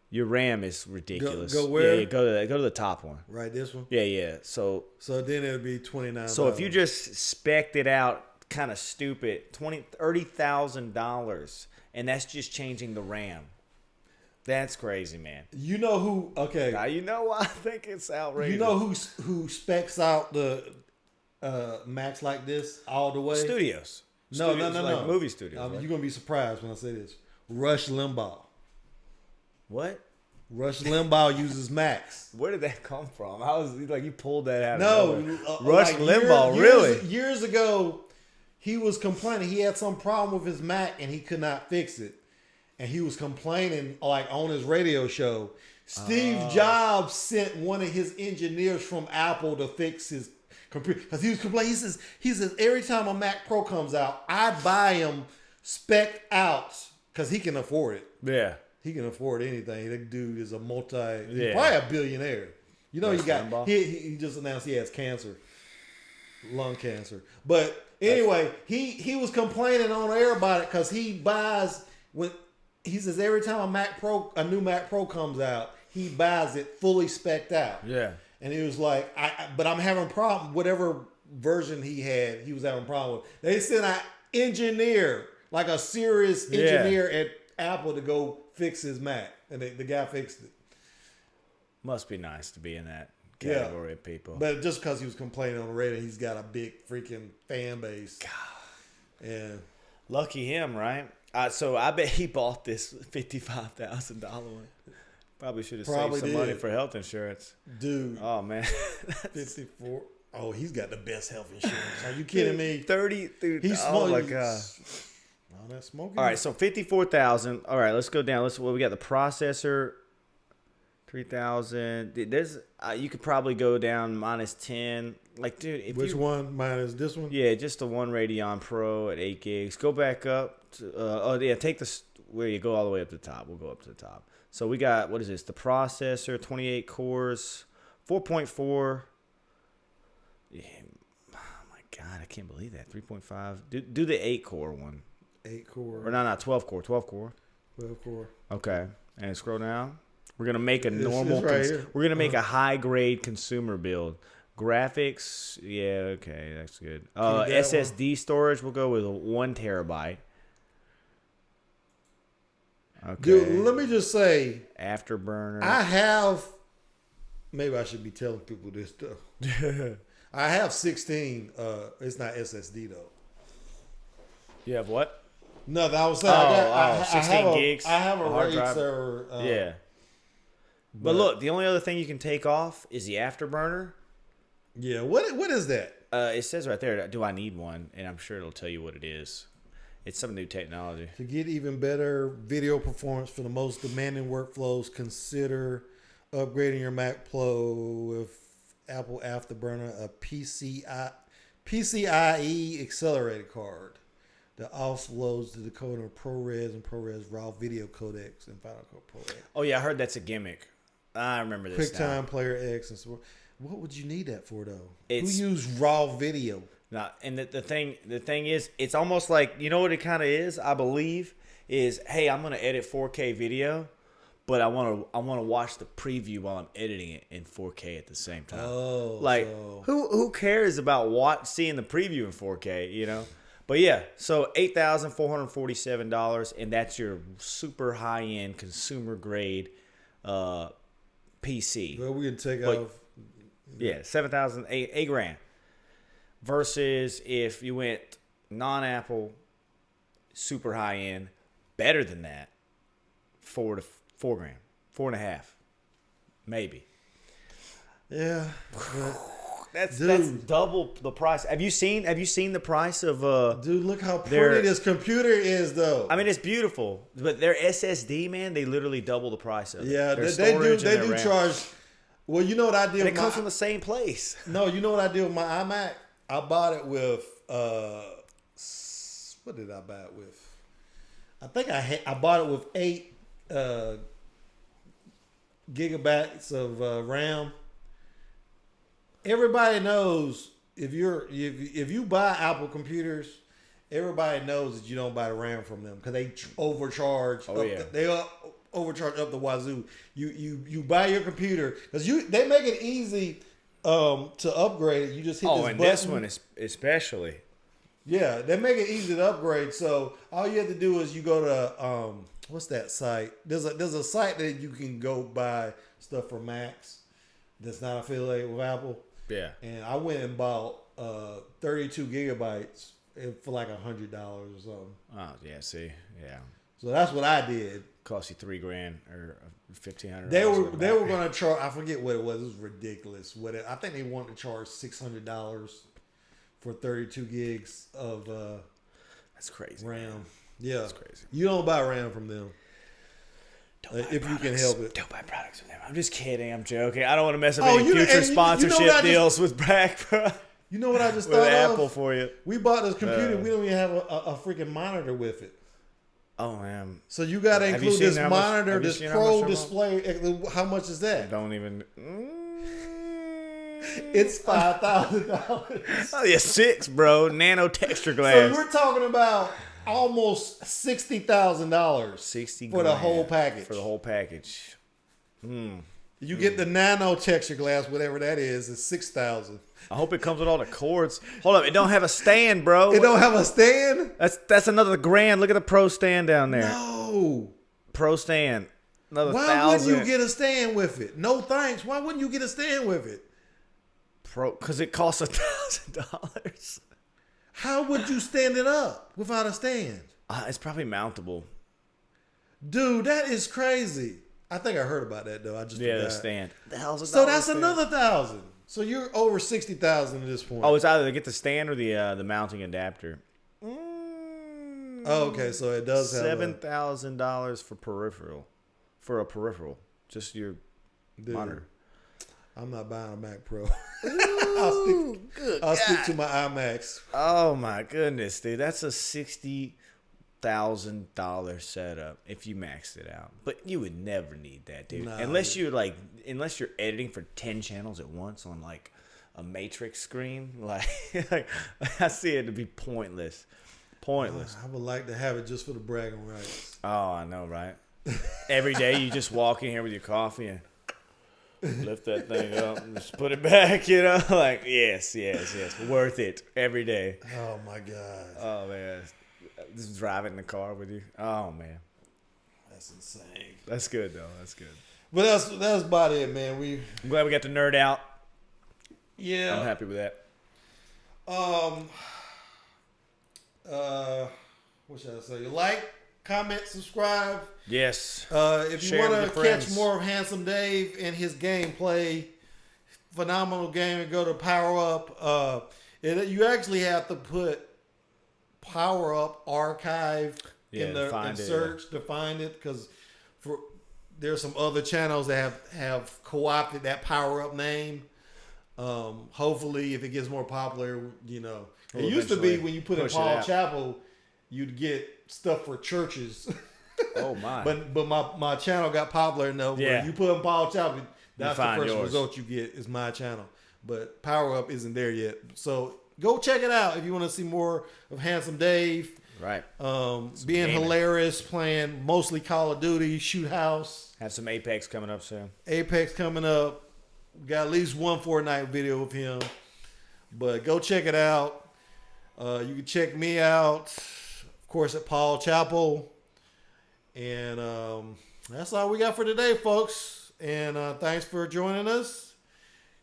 Your RAM is ridiculous. Go where? Yeah, go to the top one. Right, this one. Yeah. So then it'll be 29. So if you just spec'd it out, kind of stupid, $30,000, and that's just changing the RAM. That's crazy, man. You know who? Okay. Now you know why I think it's outrageous. You know who specs out the Macs like this all the way? Studios. No. Like movie studios. Right? You're gonna be surprised when I say this. Rush Limbaugh. What? Rush Limbaugh uses Macs. Where did that come from? I was like, you pulled that out. No, Rush Limbaugh, really? Years ago, he was complaining. He had some problem with his Mac and he could not fix it. And he was complaining like on his radio show. Steve Jobs sent one of his engineers from Apple to fix his computer because he was complaining. He says every time a Mac Pro comes out, I buy him spec out because he can afford it. Yeah. He can afford anything. That dude is he's Yeah. probably a billionaire. You know, Limbaugh? he just announced he has cancer, lung cancer. But anyway, he was complaining on air about it because he buys when he says every time a new Mac Pro comes out, he buys it fully spec'd out. Yeah. And he was like, but I'm having a problem. Whatever version he had, he was having a problem with. They sent an engineer, like a serious engineer at Apple to go fix his Mac. And the guy fixed it. Must be nice to be in that category of people. But just because he was complaining on the radio, he's got a big freaking fan base. God. And lucky him, right? So I bet he bought this $55,000 one. Probably should have saved some money for health insurance. Dude. Oh, man. 54. Oh, he's got the best health insurance. Are you kidding me? 30. Dude, he's oh, my God. Oh, that's smoking. All right, so 54,000. All right, let's go down. We got the processor, 3,000. There's you could probably go down minus 10. Like, dude, which one minus this one? Yeah, just the one Radeon Pro at 8 gigs. Go back up. Take the where you go all the way up to the top. We'll go up to the top. So we got, what is this? The processor, 28 cores, 4.4. Yeah, oh my God, I can't believe that. 3.5. Do the 8 core one. 8 core. Or no, 12 core. 12 core. 12 core. Okay. And scroll down. We're gonna make a normal. right here. We're gonna make a high grade consumer build. Graphics, yeah, okay, that's good. that SSD storage, we'll go with 1 terabyte. Okay. Dude, let me just say, Afterburner. I have. Maybe I should be telling people this though. I have 16. It's not SSD though. You have what? No, I was saying I 16 gigs. I have a hard RAID drive. server. Yeah. But look, the only other thing you can take off is the afterburner. Yeah. What is that? It says right there, do I need one? And I'm sure it'll tell you what it is. It's some new technology. To get even better video performance for the most demanding workflows, consider upgrading your Mac Pro with Apple Afterburner, a PCIe accelerated card that offloads the decoder of ProRes and ProRes RAW video codecs and Final Cut Pro X. Oh yeah, I heard that's a gimmick. I remember this. QuickTime Player X and so forth. What would you need that for though? Who It's- used RAW video? Now, and the thing is, it's almost like, you know what it kind of is, I believe, is, hey, I'm gonna edit 4K video, but I want to watch the preview while I'm editing it in 4K at the same time. Oh, like so- who cares about seeing the preview in 4K, you know? But yeah, so $8,447, and that's your super high end consumer grade PC. Well, we can take But- off. Yeah, $8 grand. Versus if you went non-Apple, super high end, better than that, $4 grand, 4.5, maybe. Yeah. That's Dude. double the price. Have you seen the price of Dude, look how They're- pretty this computer is, though. I mean, it's beautiful, but their SSD, man, they literally double the price of it. Yeah, Their they do. storage and They their do RAM. charge. Well, you know what I did? And it with comes my- from the same place. No, you know what I did with my iMac? I bought it with what did I buy it with? I think I bought it with 8 gigabytes of RAM. Everybody knows if you buy Apple computers, everybody knows that you don't buy the RAM from them because they overcharge. Oh, yeah. They overcharge up the wazoo. You buy your computer because they make it easy to upgrade. You just hit this and button. this one is especially. Yeah, they make it easy to upgrade. So all you have to do is you go to what's that site? There's a site that you can go buy stuff for Macs that's not affiliated with Apple. Yeah. And I went and bought 32 gigabytes for like $100 or something. Oh yeah, see, yeah, So that's what I did. cost you $3 grand or $1,500. They were going to charge. I forget what it was. It was ridiculous. I think they wanted to charge $600 for 32 gigs of That's crazy. RAM. Man. Yeah, That's crazy. You don't buy RAM from them. Don't buy If you can help it. Don't buy products from them. I'm just kidding. I'm joking. I don't want to mess up Oh, any you- future and you know what sponsorship I just- deals with Brack, bro. You know what I just With thought Apple of? for you. We bought this computer. We don't even have a freaking monitor with it. Oh man, So you got to Have you include seen this how much- monitor, have you this seen how Pro much display. How much is that? don't even. It's $5,000. Oh yeah, 6, bro. Nano texture So glass. we're talking about almost $60,000 60 for the grand whole package. For the whole package. You get the nano texture glass, whatever that is. It's $6,000. I hope it comes with all the cords. Hold up, it don't have a stand, bro. It don't have a stand. That's another grand. Look at the Pro stand down there. No. Pro stand. Another Why 1,000. wouldn't you get a stand with it? No thanks. Why wouldn't you get a stand with it? Because it costs $1,000. How would you stand it up without a stand? It's probably mountable. Dude, that is crazy. I think I heard about that though. I just Yeah, the forgot. stand. So that's another $1,000. So you're over $60,000 at this point. Oh, it's either to get the stand or the mounting adapter. Oh, okay. So it does have $7,000 for peripheral. For a peripheral, just your monitor. I'm not buying a Mac Pro. I'll stick to my iMacs. Oh my goodness, dude, that's a $60,000 setup if you maxed it out. But you would never need that, dude. Nah. Unless you're editing for 10 channels at once on like a matrix screen, like I see it to be pointless. Pointless. I would like to have it just for the bragging rights. Oh, I know, right? Every day you just walk in here with your coffee and lift that thing up and just put it back, you know? Like, yes. Worth it every day. Oh, my God. Oh, man. Just driving in the car with you. Oh, man. That's insane. That's good, though. That's good. But that's about it, man. I'm glad we got to nerd out. Yeah. I'm happy with that. What should I say? Like, comment, subscribe. Yes. If you Share want with to your catch friends. more of Handsome Dave and his gameplay, phenomenal game, and go to Power Up. You actually have to put Power Up Archive in search to find it, because there's some other channels that have co-opted that Power Up name. Hopefully, if it gets more popular, you know, it used to be when you put in Paul Chapel, you'd get stuff for churches. Oh my! But my channel got popular enough where you put in Paul Chapel, that's the first result you get is my channel. But Power Up isn't there yet, so go check it out if you want to see more of Handsome Dave. Right. Being hilarious, playing mostly Call of Duty, Shoot House. Have some Apex coming up soon. Apex coming up. Got at least one Fortnite video of him. But go check it out. You can check me out, of course, at Paul Chapel. And that's all we got for today, folks. And thanks for joining us.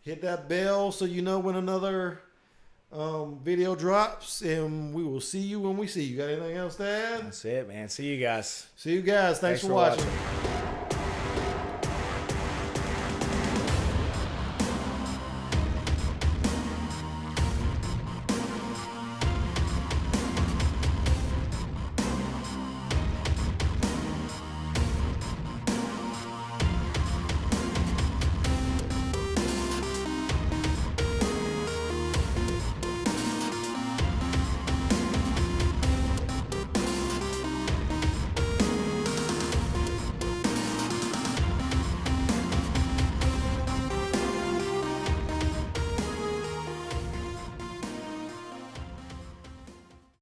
Hit that bell so you know when another video drops. And we will see you when we see you. Got anything else to add? That's it, man. See you guys. See you guys. Thanks for watching.